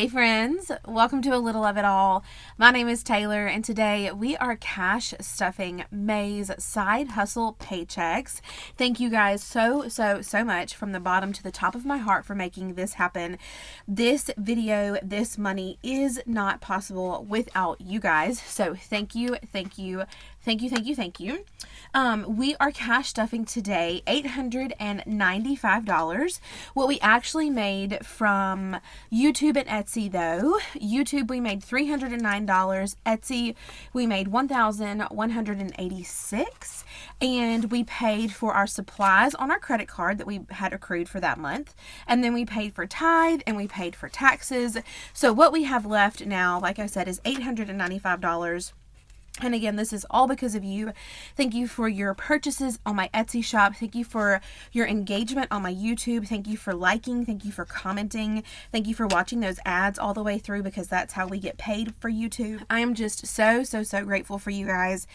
Hey friends, welcome to A Little of It All. My name is Taylor and today we are cash stuffing May's side hustle paychecks. Thank you guys so much from the bottom to the top of my heart for making this happen. This video, this money is not possible without you guys. So thank you. We are cash stuffing today $895. What we actually made from YouTube and Etsy though, YouTube we made $309, Etsy we made $1,186, and we paid for our supplies on our credit card that we had accrued for that month, and then we paid for tithe and we paid for taxes. So what we have left now, like I said, is $895. And again, this is all because of you. Thank you for your purchases on my Etsy shop. Thank you for your engagement on my YouTube. Thank you for liking. Thank you for commenting. Thank you for watching those ads all the way through, because that's how we get paid for YouTube. I am just so grateful for you guys,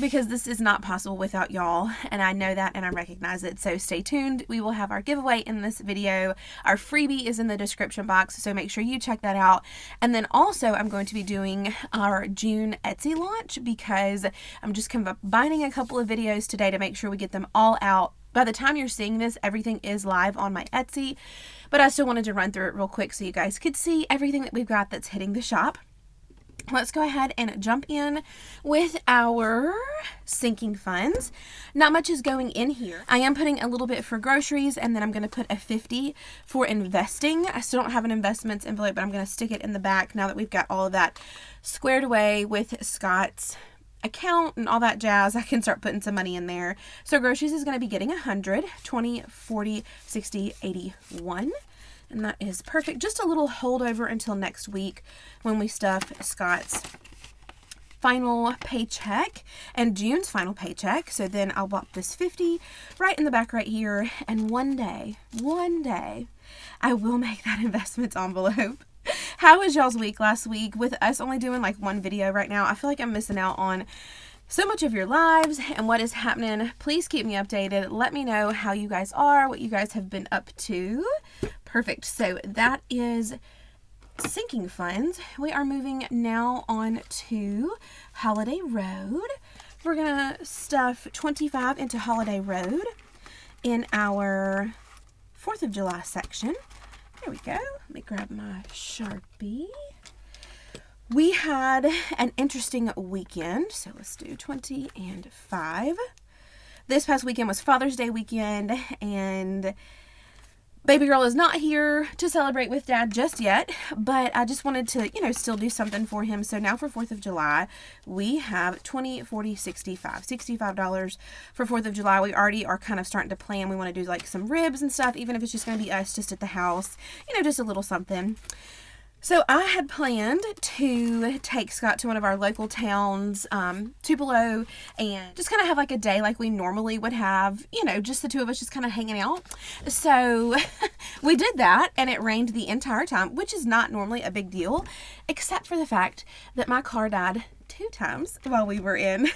because this is not possible without y'all, and I know that and I recognize it. So stay tuned. We will have our giveaway in this video. Our freebie is in the description box, so make sure you check that out. And then also I'm going to be doing our June Etsy launch, because I'm just combining a couple of videos today to make sure we get them all out. By the time you're seeing this, everything is live on my Etsy, but I still wanted to run through it real quick so you guys could see everything that we've got that's hitting the shop. Let's go ahead and jump in with our sinking funds. Not much is going in here. I am putting a little bit for groceries, and then I'm going to put a $50 for investing. I still don't have an investments envelope, but I'm going to stick it in the back now that we've got all of that squared away with Scott's account and all that jazz. I can start putting some money in there. So groceries is going to be getting 100, 20, 40, 60, 81. And that is perfect. Just a little holdover until next week when we stuff Scott's final paycheck and June's final paycheck. So then I'll pop this 50 right in the back right here. And one day, I will make that investments envelope. How was y'all's week last week? With us only doing like one video right now, I feel like I'm missing out on so much of your lives and what is happening. Please keep me updated. Let me know how you guys are, what you guys have been up to. Perfect. So that is sinking funds. We are moving now on to Holiday Road. We're going to stuff 25 into Holiday Road in our 4th of July section. There we go. Let me grab my Sharpie. We had an interesting weekend, so let's do 20 and 5. This past weekend was Father's Day weekend, and baby girl is not here to celebrate with Dad just yet, but I just wanted to, still do something for him. So now for 4th of July, we have 20, 40, 65. $65 for 4th of July. We already are kind of starting to plan. We want to do like some ribs and stuff, even if it's just going to be us just at the house, just a little something. So I had planned to take Scott to one of our local towns, Tupelo, and just kind of have like a day like we normally would have, just the two of us just kind of hanging out. So we did that, and it rained the entire time, which is not normally a big deal, except for the fact that my car died 2 times while we were in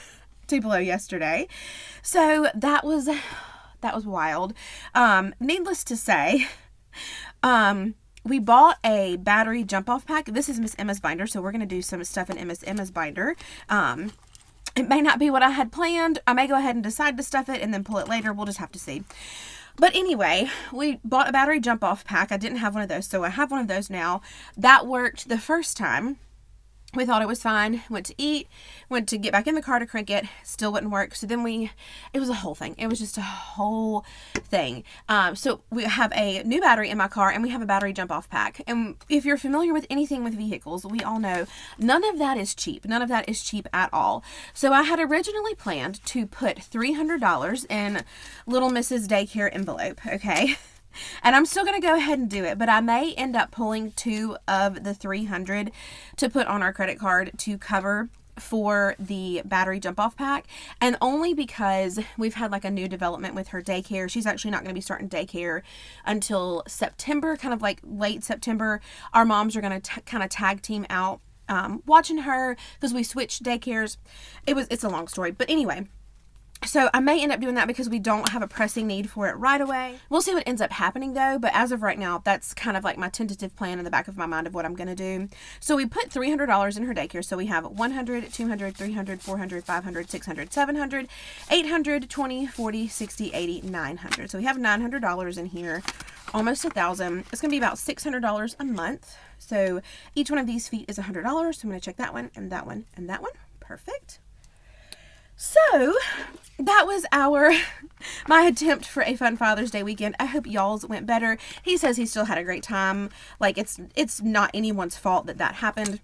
Tupelo yesterday. So that was wild. Needless to say, we bought a battery jump-off pack. This is Miss Emma's binder, so we're going to do some stuff in Miss Emma's binder. It may not be what I had planned. I may go ahead and decide to stuff it and then pull it later. We'll just have to see. But anyway, we bought a battery jump-off pack. I didn't have one of those, so I have one of those now. That worked the first time. We thought it was fine. Went to eat, went to get back in the car to crank it. Still wouldn't work. So then it was a whole thing. It was just a whole thing. So we have a new battery in my car, and we have a battery jump off pack. And if you're familiar with anything with vehicles, we all know none of that is cheap. None of that is cheap at all. So I had originally planned to put $300 in Little Mrs. Daycare envelope. Okay. And I'm still going to go ahead and do it, but I may end up pulling 2 of the $300 to put on our credit card to cover for the battery jump off pack, and only because we've had like a new development with her daycare. She's actually not going to be starting daycare until September, kind of like late September. Our moms are going to kind of tag team out watching her, because we switched daycares. It's a long story, but anyway, So I may end up doing that because we don't have a pressing need for it right away. We'll see what ends up happening though, but as of right now, that's kind of like my tentative plan in the back of my mind of what I'm going to do. So we put $300 in her daycare. So we have 100, 200, 300, 400, 500, 600, 700, 800, 20, 40, 60, 80, 900. So we have $900 in here, almost $1,000. It's going to be about $600 a month. So each one of these feet is $100. So I'm going to check that one and that one and that one. Perfect. So that was my attempt for a fun Father's Day weekend. I hope y'all's went better. He says he still had a great time. Like, it's not anyone's fault that happened.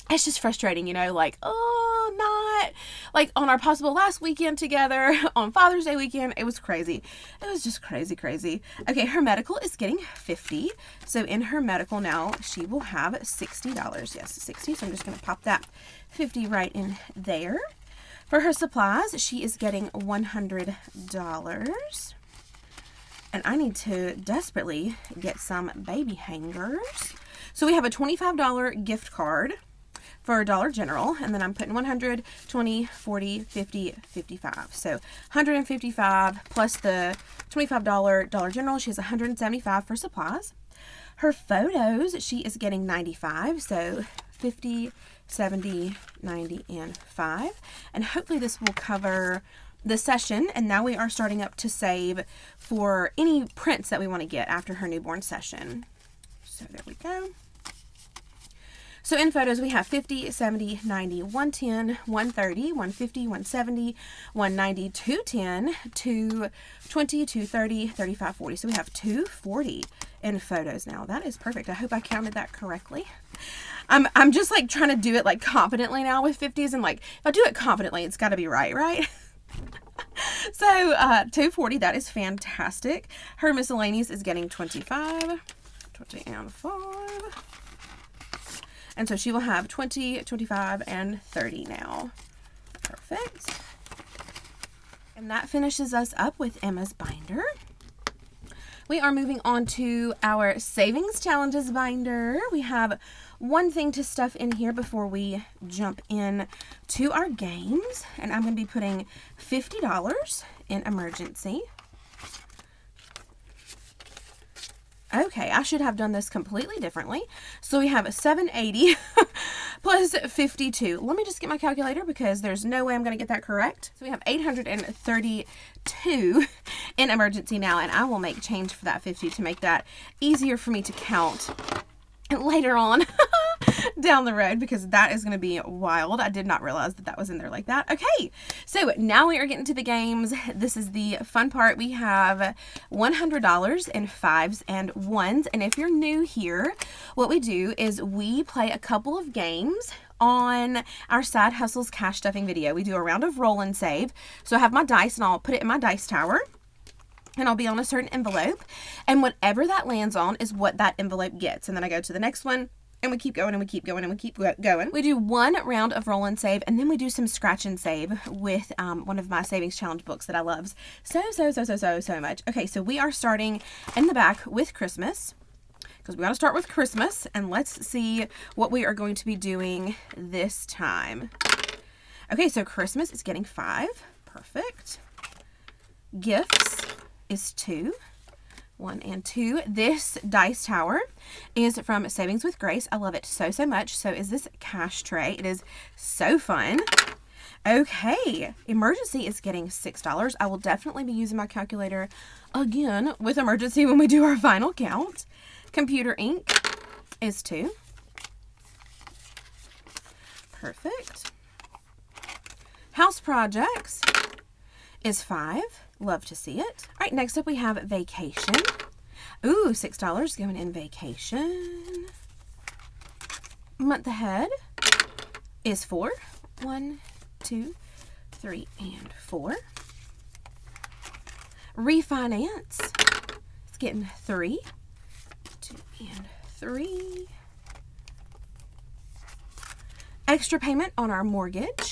It's just frustrating, you know, like, oh, not like on our possible last weekend together on Father's Day weekend. It was crazy. It was just crazy. Okay, her medical is getting $50. So in her medical now, she will have $60. Yes, 60. So I'm just going to pop that 50 right in there. For her supplies, she is getting $100. And I need to desperately get some baby hangers. So we have a $25 gift card for Dollar General. And then I'm putting 100, 20, 40, 50, 55. So 155 plus the $25 Dollar General. She has 175 for supplies. Her photos, she is getting 95. So 50, 70, 90, and 5. And hopefully this will cover the session. And now we are starting up to save for any prints that we want to get after her newborn session. So there we go. So in photos, we have 50, 70, 90, 110, 130, 150, 170, 190, 210, 220, 230, 35, 40. So we have 240 in photos now. That is perfect. I hope I counted that correctly. I'm just like trying to do it like confidently now with 50s, and like if I do it confidently, it's got to be right? So 240, that is fantastic. Her miscellaneous is getting 25, 20 and 5. And so she will have 20, 25, and 30 now. Perfect. And that finishes us up with Emma's binder. We are moving on to our savings challenges binder. We have one thing to stuff in here before we jump in to our games. And I'm going to be putting $50 in emergency. Okay, I should have done this completely differently. So we have a $780 plus 52. Let me just get my calculator because there's no way I'm going to get that correct. So we have $832 in emergency now, and I will make change for that 50 to make that easier for me to count later on down the road, because that is going to be wild. I did not realize that was in there like that. Okay, so now we are getting to the games. This is the fun part. We have $100 in 5s and 1s, and if you're new here, what we do is we play a couple of games on our Side Hustles cash stuffing video. We do a round of roll and save. So I have my dice, and I'll put it in my dice tower, and I'll be on a certain envelope, and whatever that lands on is what that envelope gets. And then I go to the next one, and we keep going, and we keep going, and we keep going. We do one round of roll and save, and then we do some scratch and save with one of my savings challenge books that I love so much. Okay, so we are starting in the back with Christmas, because we got to start with Christmas, and let's see what we are going to be doing this time. Okay, so Christmas is getting 5. Perfect. Gifts is 2. 1 and 2. This dice tower is from Savings with Grace. I love it so much. So is this cash tray. It is so fun. Okay, emergency is getting $6. I will definitely be using my calculator again with emergency when we do our final count. Computer ink is 2. Perfect. House projects is 5. Love to see it. All right, next up we have vacation. Ooh, $6 going in vacation. Month ahead is 4. 1, 2, 3, and 4. Refinance is getting 3. 2 and 3. Extra payment on our mortgage.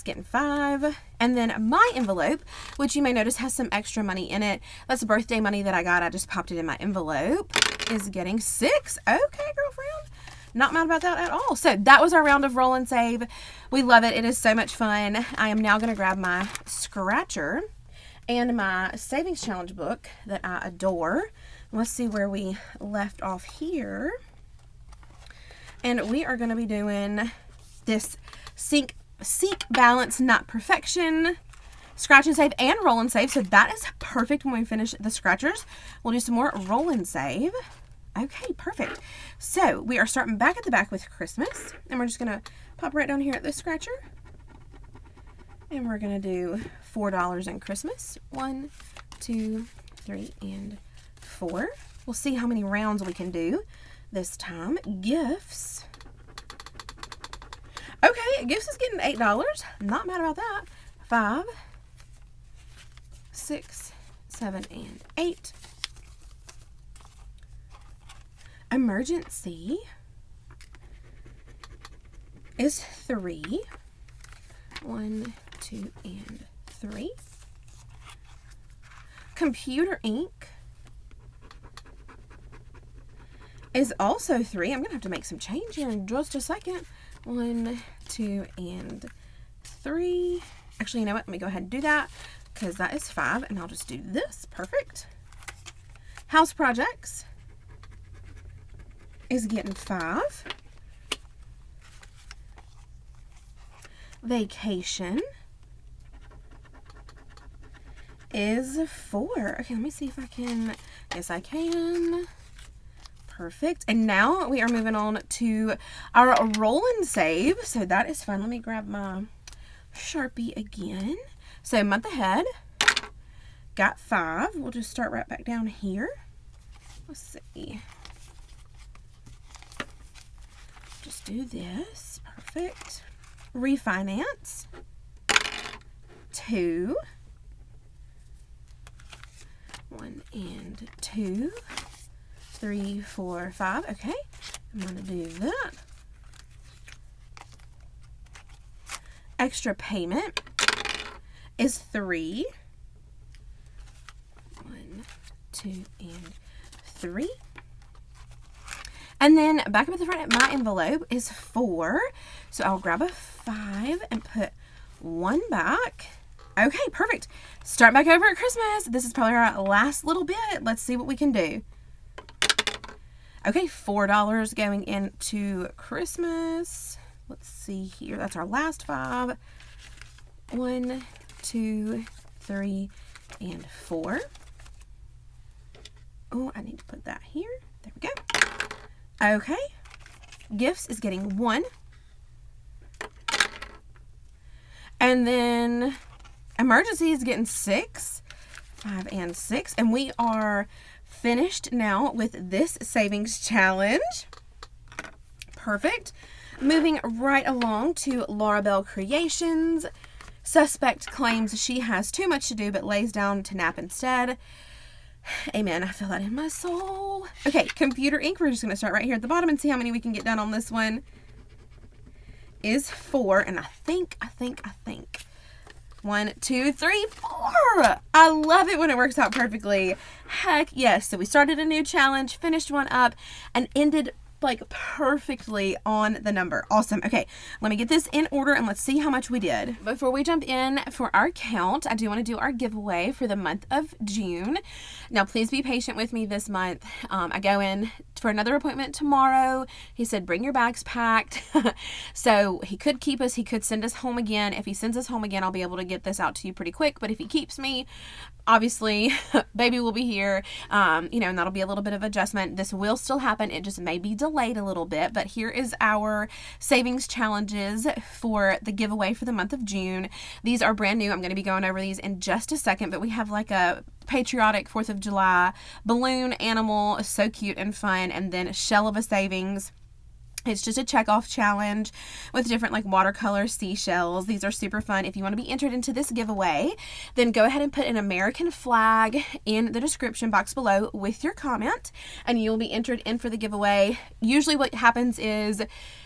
Getting 5. And then my envelope, which you may notice has some extra money in it, that's birthday money that I got. I just popped it in my envelope, is getting 6. Okay, girlfriend. Not mad about that at all. So that was our round of roll and save. We love it. It is so much fun. I am now going to grab my scratcher and my savings challenge book that I adore. Let's see where we left off here. And we are going to be doing this seek balance, not perfection, scratch and save, and roll and save. So that is perfect when we finish the scratchers. We'll do some more roll and save. Okay, perfect. So we are starting back at the back with Christmas, and we're just going to pop right down here at the scratcher. And we're going to do $4 in Christmas. 1, 2, 3, and 4. We'll see how many rounds we can do this time. Gifts. Okay, gifts is getting $8. Not mad about that. 5, 6, 7, and 8. Emergency is 3. 1, 2, and 3. Computer ink is also 3. I'm going to have to make some change here in just a second. 1, 2, and 3. Actually, you know what? Let me go ahead and do that because that is 5, and I'll just do this. Perfect. House projects is getting 5. Vacation is 4. Okay, let me see if I can. Yes, I can. Perfect. And now we are moving on to our roll and save. So that is fun. Let me grab my Sharpie again. So month ahead, got 5. We'll just start right back down here. Let's see. Just do this. Perfect. Refinance. 2. 1 and 2. 3, 4, 5. Okay. I'm going to do that. Extra payment is 3. 1, 2, and 3. And then back up at the front, my envelope is 4. So I'll grab a 5 and put 1 back. Okay, perfect. Start back over at Christmas. This is probably our last little bit. Let's see what we can do. Okay, $4 going into Christmas. Let's see here. That's our last 5. 1, 2, 3, and 4. Oh, I need to put that here. There we go. Okay. Gifts is getting 1. And then emergency is getting 6. 5 and 6. And we are finished now with this savings challenge. Perfect. Moving right along to Laura Bell Creations. Suspect claims she has too much to do but lays down to nap instead. Amen. I feel that in my soul. Okay, computer ink. We're just going to start right here at the bottom and see how many we can get done on this one. Is 4, and I think 1, 2, 3, 4. I love it when it works out perfectly. Heck yes. So we started a new challenge, finished one up, and ended like perfectly on the number. Awesome. Okay, let me get this in order and let's see how much we did. Before we jump in for our count, I do want to do our giveaway for the month of June. Now, please be patient with me this month. I go in for another appointment tomorrow. He said, bring your bags packed. So he could keep us. He could send us home again. If he sends us home again, I'll be able to get this out to you pretty quick. But if he keeps me, obviously, baby will be here, and that'll be a little bit of adjustment. This will still happen. It just may be delayed a little bit, but here is our savings challenges for the giveaway for the month of June. These are brand new. I'm going to be going over these in just a second, but we have like a patriotic 4th of July balloon animal, so cute and fun, and then a shell of a savings. It's just a check-off challenge with different like watercolor seashells. These are super fun. If you want to be entered into this giveaway, then go ahead and put an American flag in the description box below with your comment, and you'll be entered in for the giveaway. Usually what happens is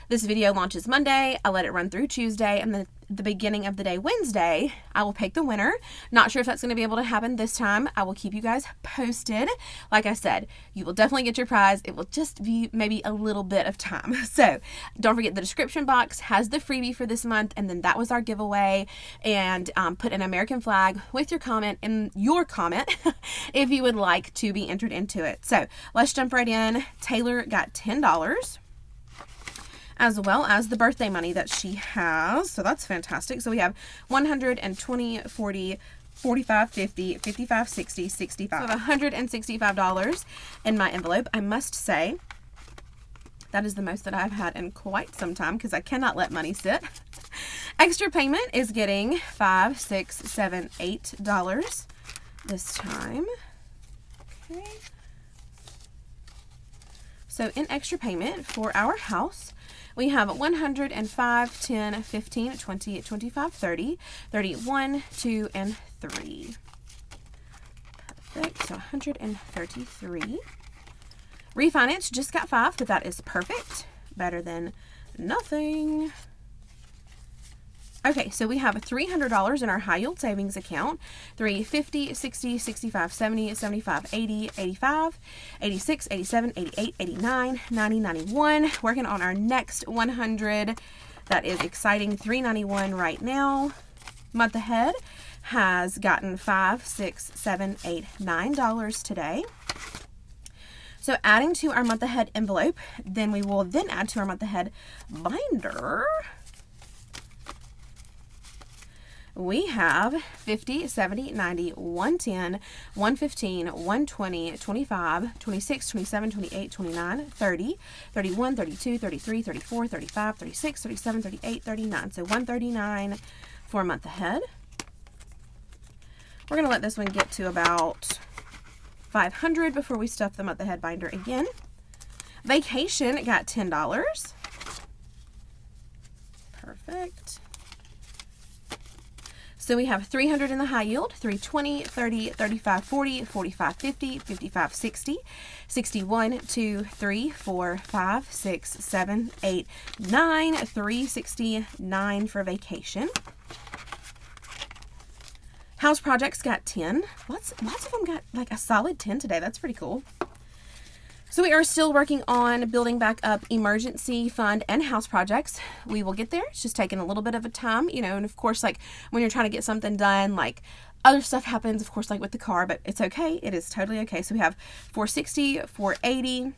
this video launches Monday, I let it run through Tuesday, and then the beginning of the day, Wednesday, I will pick the winner. Not sure if that's going to be able to happen this time. I will keep you guys posted. Like I said, you will definitely get your prize. It will just be maybe a little bit of time. So don't forget, the description box has the freebie for this month, and then that was our giveaway. And put an American flag with your comment in your comment if you would like to be entered into it. So let's jump right in. Taylor got $10. As well as the birthday money that she has. So that's fantastic. So we have 120, 40, 45, 50, 55, 60, 65. So I have $165 in my envelope. I must say that is the most that I've had in quite some time because I cannot let money sit. Extra payment is getting $5, $6, $7, $8 this time. Okay. So in extra payment for our house, we have 105, 10, 15, 20, 25, 30, 31, 2, and 3. Perfect. So 133. Refinance just got 5, but that is perfect. Better than nothing. Okay, so we have $300 in our high yield savings account. 3, 50, 60, 65, 70, 75, 80, 85, 86, 87, 88, 89, 90, 91. Working on our next 100. That is exciting. 391 right now. Month ahead has gotten $5, $6, $7, $8, $9 today. So adding to our month ahead envelope, then we will then add to our month ahead binder. We have 50, 70, 90, 110, 115, 120, 25, 26, 27, 28, 29, 30, 31, 32, 33, 34, 35, 36, 37, 38, 39. So 139 for a month ahead. We're going to let this one get to about 500 before we stuff the month ahead binder again. Vacation got $10. Perfect. So we have 300 in the high yield, 320, 30, 35, 40, 45, 50, 55, 60, 61, 2, 3, 4, 5, 6, 7, 8, 9, 369 for vacation. House projects got 10. Lots of them got like a solid 10 today. That's pretty cool. So we are still working on building back up emergency fund and house projects. We will get there. It's just taking a little bit of a time, you know, and of course, like when you're trying to get something done, like other stuff happens, of course, like with the car, but it's okay. It is totally okay. So we have 460, 480,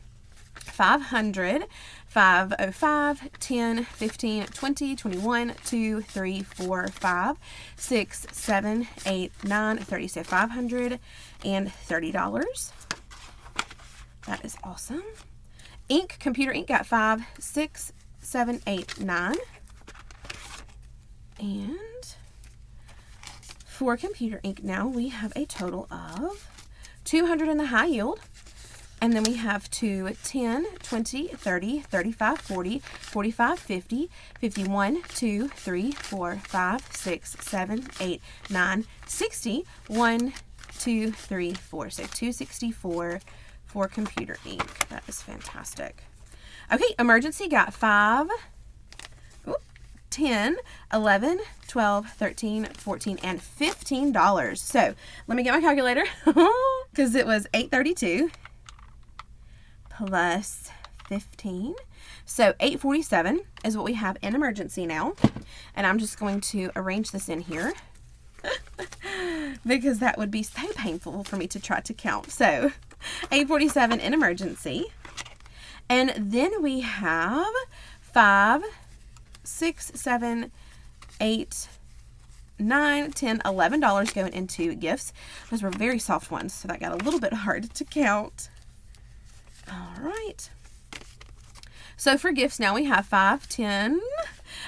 500, 505, 10, 15, 20, 21, 2, 3, 4, 5, 6, 7, 8, 9, 30. So $530. That is awesome. Ink, computer ink got 5, 6, 7, 8, 9. And for computer ink now, we have a total of 200 in the high yield. And then we have 2, 10, 20, 30, 35, 40, 45, 50, 51, 2, 3, 4, 5, 6, 7, 8, 9, 60. 1, 2, 3, 4. So 264 for computer ink. That is fantastic. Okay, emergency got 5, 10, 11, 12, 13, 14, and $15. So let me get my calculator because it was 832 plus 15. So 847 is what we have in emergency now. And I'm just going to arrange this in here because that would be so painful for me to try to count. So 847 in emergency. And then we have 5, 6, 7, 8, 9, 10, $11 going into gifts. Those were very soft ones, so that got a little bit hard to count. All right. So for gifts now we have 5, 10,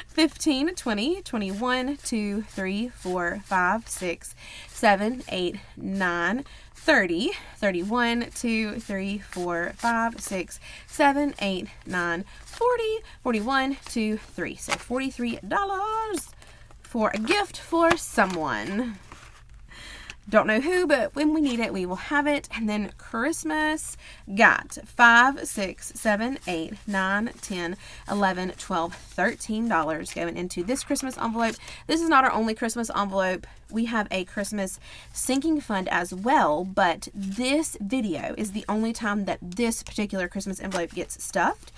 15, 20, 21, 2, 3, 4, 5, 6, 7, 8, 9, 30, 31, 2, 3, 4, 5, 6, 7, 8, 9, 40, 41, 2, 3. So $43 for a gift for someone. Don't know who, but when we need it, we will have it. And then Christmas got $5, $6, $7, $8, $9, $10, $11, $12, $13 going into this Christmas envelope. This is not our only Christmas envelope. We have a Christmas sinking fund as well, but this video is the only time that this particular Christmas envelope gets stuffed.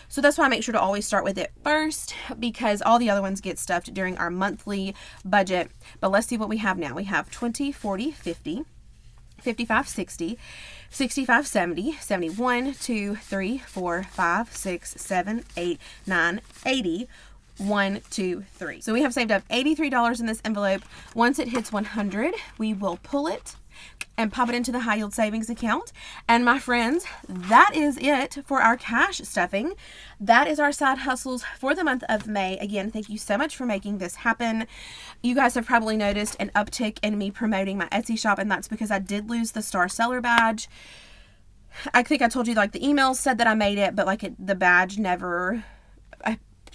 So that's why I make sure to always start with it first, because all the other ones get stuffed during our monthly budget. But let's see what we have now. We have 20, 40, 50, 55, 60, 65, 70, 71, 2, 3, 4, 5, 6, 7, 8, 9, 80. 1, 2, 3. So we have saved up $83 in this envelope. Once it hits 100, we will pull it and pop it into the high yield savings account. And my friends, that is it for our cash stuffing. That is our side hustles for the month of May. Again, thank you so much for making this happen. You guys have probably noticed an uptick in me promoting my Etsy shop, and that's because I did lose the star seller badge. I think I told you, like, the email said that I made it, but like the badge never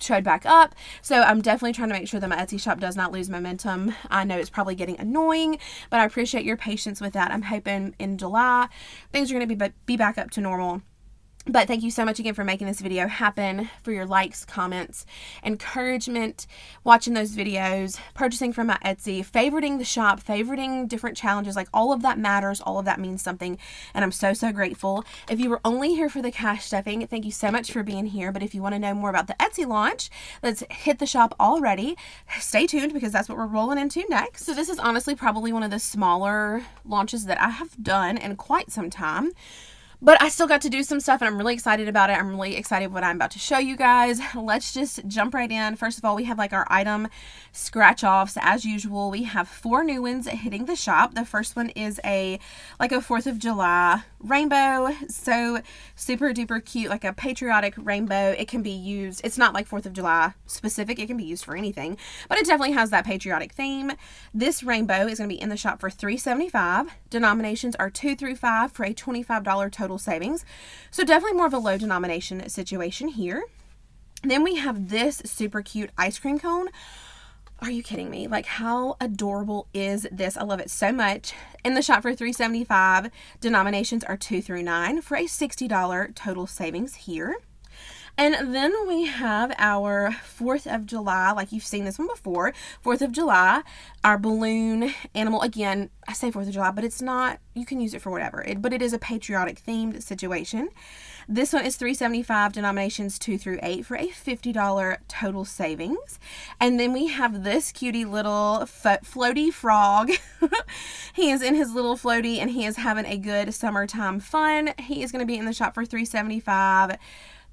showed back up. So I'm definitely trying to make sure that my Etsy shop does not lose momentum. I know it's probably getting annoying, but I appreciate your patience with that. I'm hoping in July things are going to be back up to normal. But thank you so much again for making this video happen, for your likes, comments, encouragement, watching those videos, purchasing from my Etsy, favoriting the shop, favoriting different challenges. Like, all of that matters. All of that means something. And I'm so, so grateful. If you were only here for the cash stuffing, thank you so much for being here. But if you want to know more about the Etsy launch that's hit the shop already, stay tuned, because that's what we're rolling into next. So this is honestly probably one of the smaller launches that I have done in quite some time. But I still got to do some stuff, and I'm really excited about it. I'm really excited what I'm about to show you guys. Let's just jump right in. First of all, we have like our item scratch offs. As usual, we have 4 new ones hitting the shop. The first one is like a 4th of July rainbow. So super duper cute, like a patriotic rainbow. It can be used, it's not like 4th of July specific. It can be used for anything, but it definitely has that patriotic theme. This rainbow is going to be in the shop for $3.75. Denominations are 2 through 5 for a $25 total savings. So definitely more of a low denomination situation here. Then we have this super cute ice cream cone. Are you kidding me? Like, how adorable is this? I love it so much. In the shop for $3.75. Denominations are 2 through 9 for a $60 total savings here. And then we have our 4th of July, like you've seen this one before, 4th of July, our balloon animal. Again, I say 4th of July, but it's not, you can use it for whatever, but it is a patriotic themed situation. This one is $3.75, denominations 2 through 8 for a $50 total savings. And then we have this cutie little floaty frog. He is in his little floaty, and he is having a good summertime fun. He is going to be in the shop for $3.75.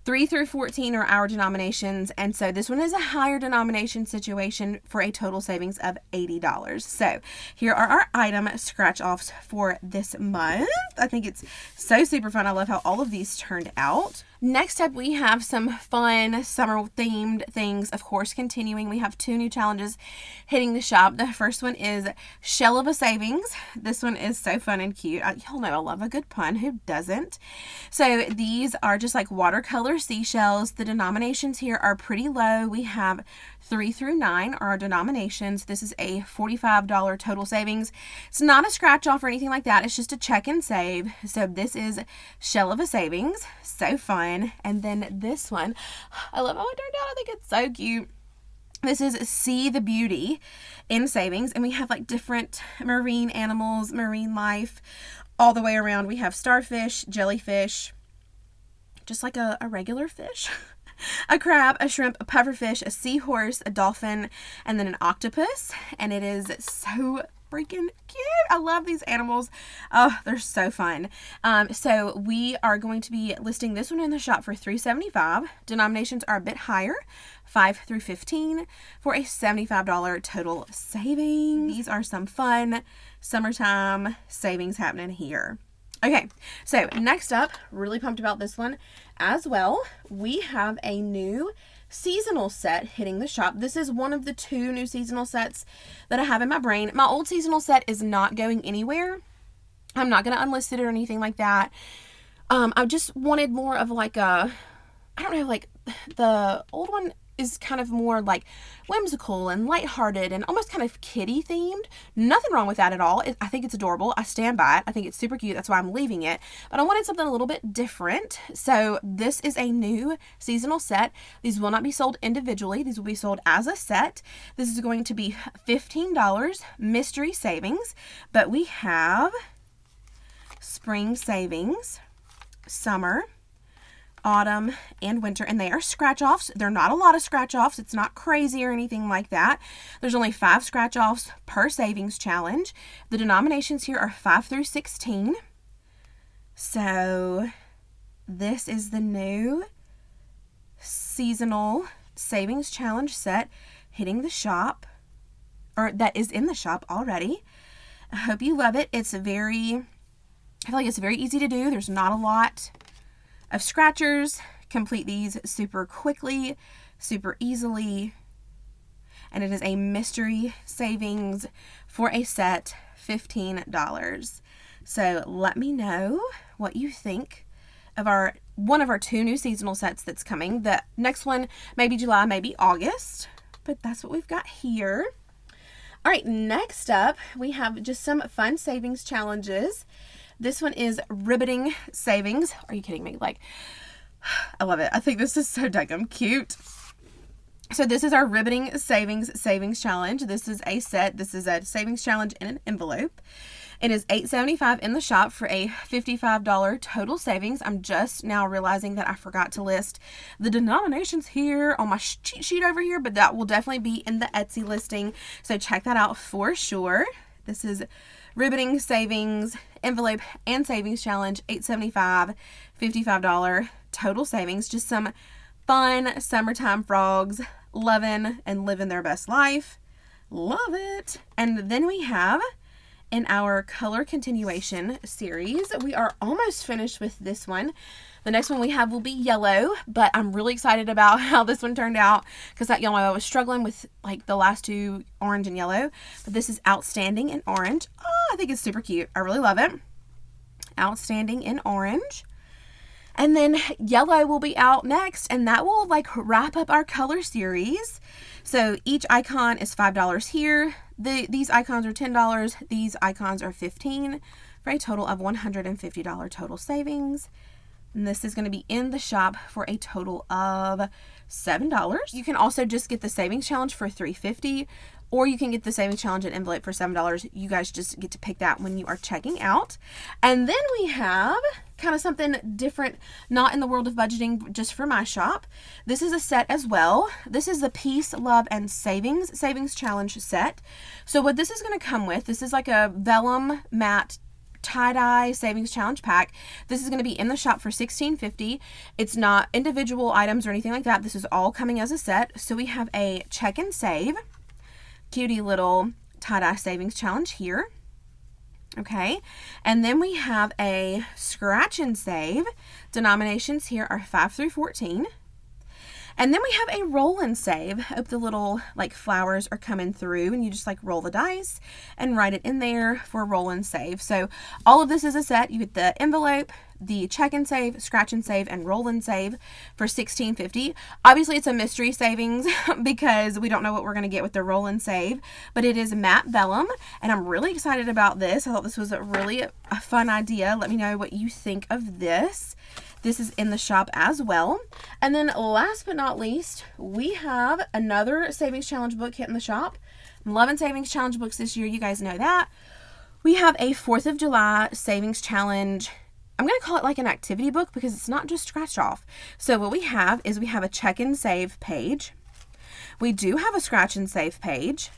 3 through 14 are our denominations, and so this one is a higher denomination situation for a total savings of $80. So here are our item scratch offs for this month. I think it's so super fun. I love how all of these turned out. Next up, we have some fun summer themed things. Of course, continuing, we have 2 new challenges hitting the shop. The first one is Shell of a Savings. This one is so fun and cute. Y'all know I love a good pun. Who doesn't? So these are just like watercolor seashells. The denominations here are pretty low. We have 3 through 9 are our denominations. This is a $45 total savings. It's not a scratch off or anything like that. It's just a check and save. So this is Shell of a Savings. So fun. And then this one, I love how it turned out. I think it's so cute. This is See the Beauty in savings, and we have like different marine animals, marine life all the way around. We have starfish, jellyfish, just like a regular fish, a crab, a shrimp, a pufferfish, a seahorse, a dolphin, and then an octopus. And it is so freaking cute. I love these animals. Oh, they're so fun. So we are going to be listing this one in the shop for $3.75. Denominations are a bit higher, 5 through 15 for a $75 total savings. These are some fun summertime savings happening here. Okay, so next up, really pumped about this one as well. We have a new seasonal set hitting the shop. This is one of the 2 new seasonal sets that I have in my brain. My old seasonal set is not going anywhere. I'm not going to unlist it or anything like that. I just wanted more of like a, I don't know, like the old one, is kind of more like whimsical and lighthearted and almost kind of kiddie themed. Nothing wrong with that at all. I think it's adorable. I stand by it. I think it's super cute. That's why I'm leaving it. But I wanted something a little bit different. So this is a new seasonal set. These will not be sold individually. These will be sold as a set. This is going to be $15 mystery savings. But we have spring savings, summer, autumn, and winter, and they are scratch offs. They're not a lot of scratch offs. It's not crazy or anything like that. There's only 5 scratch offs per savings challenge. The denominations here are 5 through 16. So this is the new seasonal savings challenge set hitting the shop, or that is in the shop already. I hope you love it. I feel like it's very easy to do. There's not a lot of scratchers. Complete these super quickly, super easily. And it is a mystery savings for a set, $15. So let me know what you think of one of our 2 new seasonal sets that's coming. The next one, maybe July, maybe August, but that's what we've got here. All right, next up, we have just some fun savings challenges. This one is ribbiting savings. Are you kidding me? Like, I love it. I think this is so daggum cute. So this is our ribbiting savings challenge. This is a set. This is a savings challenge in an envelope. It is $8.75 in the shop for a $55 total savings. I'm just now realizing that I forgot to list the denominations here on my cheat sheet over here, but that will definitely be in the Etsy listing. So check that out for sure. This is ribbiting savings envelope and savings challenge, $8.75, $55 total savings. Just some fun summertime frogs loving and living their best life. Love it. And then we have in our color continuation series, we are almost finished with this one. The next one we have will be yellow, but I'm really excited about how this one turned out because that yellow, I was struggling with like the last 2, orange and yellow, but this is outstanding in orange. Oh, I think it's super cute. I really love it. Outstanding in orange. And then yellow will be out next, and that will like wrap up our color series. So each icon is $5 here. These icons are $10. These icons are $15 for a total of $150 total savings. And this is going to be in the shop for a total of $7. You can also just get the savings challenge for $3.50, or you can get the savings challenge and envelope for $7. You guys just get to pick that when you are checking out. And then we have kind of something different, not in the world of budgeting, just for my shop. This is a set as well. This is the Peace, Love, and Savings Challenge set. So what this is going to come with, this is like a vellum matte tie-dye savings challenge pack. This is going to be in the shop for $16.50. It's not individual items or anything like that. This is all coming as a set. So we have a check and save, cutie little tie-dye savings challenge here. Okay, and then we have a scratch and save. Denominations here are 5 through 14. And then we have a roll and save. Hope the little like flowers are coming through, and you just like roll the dice and write it in there for roll and save. So all of this is a set. You get the envelope, the check and save, scratch and save, and roll and save for $16.50. Obviously it's a mystery savings because we don't know what we're going to get with the roll and save, but it is matte vellum, and I'm really excited about this. I thought this was a fun idea. Let me know what you think of this. This is in the shop as well. And then last but not least, we have another savings challenge book hitting the shop. I'm loving savings challenge books this year. You guys know that. We have a 4th of July savings challenge. I'm going to call it like an activity book because it's not just scratch off. So what we have is we have a check and save page. We do have a scratch and save page.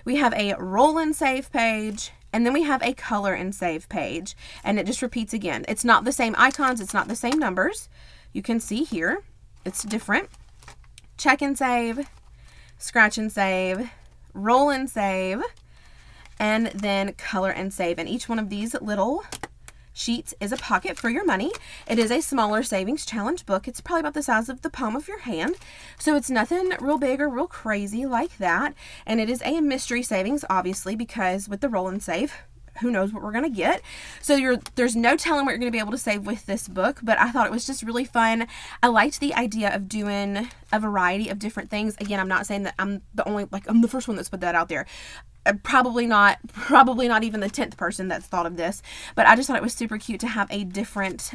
We have a roll and save page. And then we have a color and save page, and it just repeats again. It's not the same icons. It's not the same numbers. You can see here, it's different. Check and save, scratch and save, roll and save, and then color and save. And each one of these little sheets is a pocket for your money. It is a smaller savings challenge book. It's probably about the size of the palm of your hand. So it's nothing real big or real crazy like that. And it is a mystery savings, obviously, because with the roll and save, who knows what we're going to get. So there's no telling what you're going to be able to save with this book, but I thought it was just really fun. I liked the idea of doing a variety of different things. Again, I'm not saying that I'm the first one that's put that out there. Probably not even the 10th person that's thought of this, but I just thought it was super cute to have a different,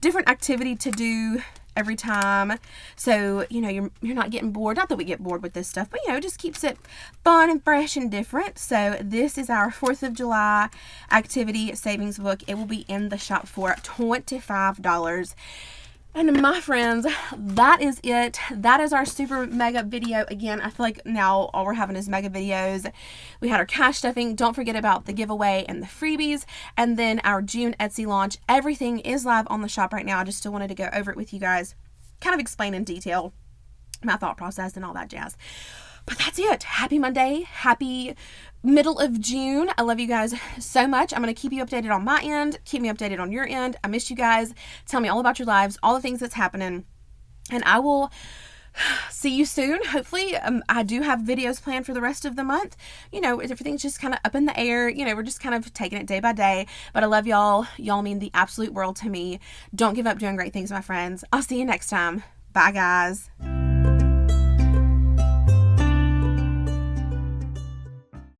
different activity to do every time. So, you're not getting bored. Not that we get bored with this stuff, but, it just keeps it fun and fresh and different. So this is our 4th of July activity savings book. It will be in the shop for $25. And my friends, that is it. That is our super mega video. Again, I feel like now all we're having is mega videos. We had our cash stuffing. Don't forget about the giveaway and the freebies. And then our June Etsy launch. Everything is live on the shop right now. I just still wanted to go over it with you guys. Kind of explain in detail my thought process and all that jazz. But that's it. Happy Monday. Happy middle of June. I love you guys so much. I'm going to keep you updated on my end. Keep me updated on your end. I miss you guys. Tell me all about your lives, all the things that's happening. And I will see you soon. Hopefully, I do have videos planned for the rest of the month. Everything's just kind of up in the air. We're just kind of taking it day by day. But I love y'all. Y'all mean the absolute world to me. Don't give up doing great things, my friends. I'll see you next time. Bye, guys.